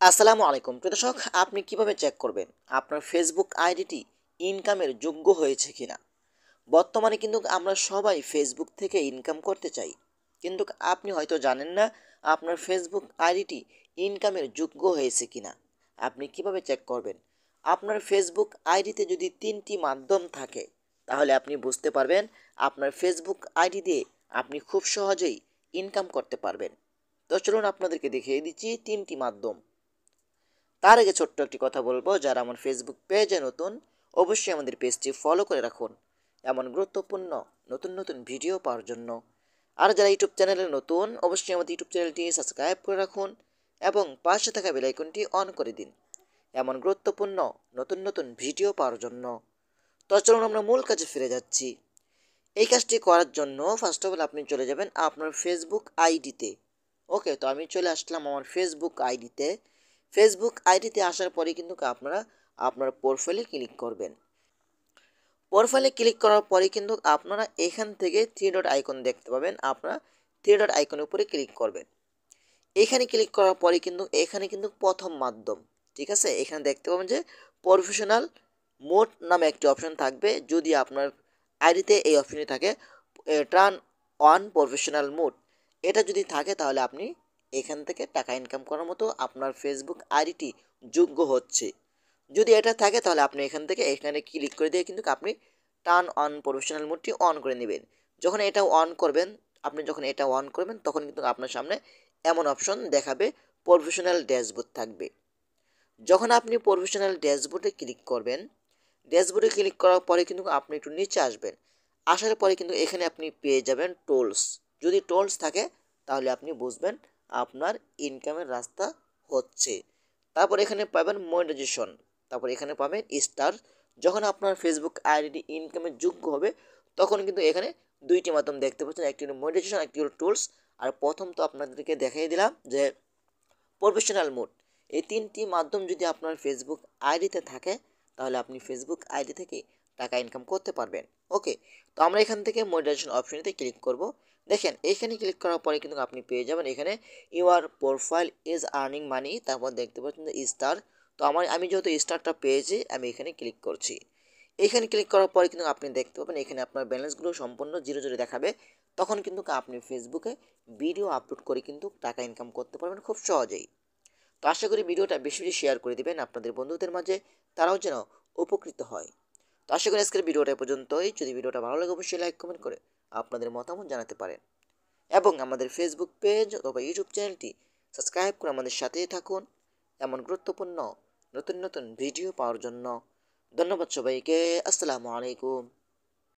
আসসালামু আলাইকুম প্রিয় দর্শক, আপনি কিভাবে চেক করবেন আপনার ফেসবুক আইডিটি ইনকামের যোগ্য হয়েছে কিনা? বর্তমানে কিন্তু আমরা সবাই ফেসবুক থেকে ইনকাম করতে চাই, কিন্তু আপনি হয়তো জানেন না আপনার ফেসবুক আইডিটি ইনকামের যোগ্য হয়েছে কিনা। আপনি কিভাবে চেক করবেন? আপনার ফেসবুক আইডিতে যদি তিনটি মাধ্যম থাকে, তাহলে আপনি বুঝতে পারবেন আপনার ফেসবুক আইডি দিয়ে আপনি খুব সহজেই ইনকাম করতে পারবেন। তো চলুন আপনাদেরকে দেখিয়ে দিচ্ছি তিনটি মাধ্যম। তার আগে ছোট্ট একটি কথা বলবো, যারা আমার ফেসবুক পেজে নতুন, অবশ্যই আমাদের পেজটি ফলো করে রাখুন এমন গুরুত্বপূর্ণ নতুন নতুন ভিডিও পাওয়ার জন্য। আর যারা ইউটিউব চ্যানেলে নতুন, অবশ্যই আমাদের ইউটিউব চ্যানেলটি সাবস্ক্রাইব করে রাখুন এবং পাশে থাকা বেল আইকনটি অন করে দিন এমন গুরুত্বপূর্ণ নতুন নতুন ভিডিও পাওয়ার জন্য। তো চলুন আমরা মূল কাজে ফিরে যাচ্ছি। এই কাজটি করার জন্য ফার্স্ট অফ অল আপনি চলে যাবেন আপনার ফেসবুক আইডিতে। ওকে, তো আমি চলে আসলাম আমার ফেসবুক আইডিতে। ফেসবুক আইডিতে আসার পরে কিন্তু আপনারা আপনার প্রোফাইলে ক্লিক করবেন। প্রোফাইলে ক্লিক করার পরে কিন্তু আপনারা এখান থেকে থ্রি ডট আইকন দেখতে পাবেন, আপনারা থ্রি ডট আইকনের উপরে ক্লিক করবেন। এখানে ক্লিক করার পরে কিন্তু এখানে কিন্তু প্রথম মাধ্যম, ঠিক আছে, এখানে দেখতে পাবেন যে প্রফেশনাল মোড নামে একটি অপশন থাকবে। যদি আপনার আইডিতে এই অপশনটি থাকে, টার্ন অন প্রফেশনাল মোড, এটা যদি থাকে তাহলে আপনি এখান থেকে টাকা ইনকাম করার মতো আপনার ফেসবুক আইডিটি যোগ্য হচ্ছে। যদি এটা থাকে তাহলে আপনি এখান থেকে এখানে ক্লিক করে দিয়ে কিন্তু আপনি টার্ন অন প্রফেশনাল মোডটি অন করে নেবেন। যখন এটা অন করবেন, আপনি যখন এটা অন করবেন তখন কিন্তু আপনার সামনে এমন অপশন দেখাবে, প্রফেশনাল ড্যাশবোর্ড থাকবে। যখন আপনি প্রফেশনাল ড্যাশবোর্ডে ক্লিক করবেন, ড্যাশবোর্ডে ক্লিক করার পরে কিন্তু আপনি একটু নিচে আসবেন। আসার পরে কিন্তু এখানে আপনি পেয়ে যাবেন টোলস। যদি টোলস থাকে তাহলে আপনি বুঝবেন আপনার ইনকামের রাস্তা হচ্ছে। তারপর এখানে পাবেন মনিটাইজেশন, তারপর এখানে পাবেন স্টার। যখন আপনার ফেসবুক আইডি ইনকামের যোগ্য হবে তখন কিন্তু এখানে দুইটি মাধ্যম দেখতে পাচ্ছেন, একটি হলো মনিটাইজেশন, একটি হলো টুলস। আর প্রথম তো আপনাদেরকে দেখিয়ে দিলাম যে প্রফেশনাল মোড। এই তিনটি মাধ্যম যদি আপনার ফেসবুক আইডিতে থাকে তাহলে আপনি ফেসবুক আইডি থেকে টাকা ইনকাম করতে পারবেন। ওকে, তো আমরা এখান থেকে মনিটাইজেশন অপশনেতে ক্লিক করব। দেখেন এইখানে ক্লিক করার পরে কিন্তু আপনি পেয়ে যাবেন এখানে your profile is earning money, তারপর দেখতে পাচ্ছেন যে স্টার। তো আমি যেহেতু স্টারটা পেয়েছি আমি এখানে ক্লিক করছি। এইখানে ক্লিক করার পরে কিন্তু আপনি দেখতে পাবেন এখানে আপনার ব্যালেন্সগুলো সম্পূর্ণ জিরো জিরো দেখাবে। তখন কিন্তু আপনি ফেসবুকে ভিডিও আপলোড করে কিন্তু টাকা ইনকাম করতে পারবেন খুব সহজেই। তো আশা করি ভিডিওটা বেশি বেশি শেয়ার করে দিবেন আপনাদের বন্ধুদের মাঝে, তারাও যেন উপকৃত হয়। তো আশা করি আজকের ভিডিওটা এ পর্যন্তই। যদি ভিডিওটা ভালো লাগে অবশ্যই লাইক কমেন্ট করে আপনাদের মতামত জানাতে পারেন এবং আমাদের ফেসবুক পেজ অথবা ইউটিউব চ্যানেলটি সাবস্ক্রাইব করে আমাদের সাথেই থাকুন এমন গুরুত্বপূর্ণ নতুন নতুন ভিডিও পাওয়ার জন্য। ধন্যবাদ সবাইকে। আসসালামু আলাইকুম।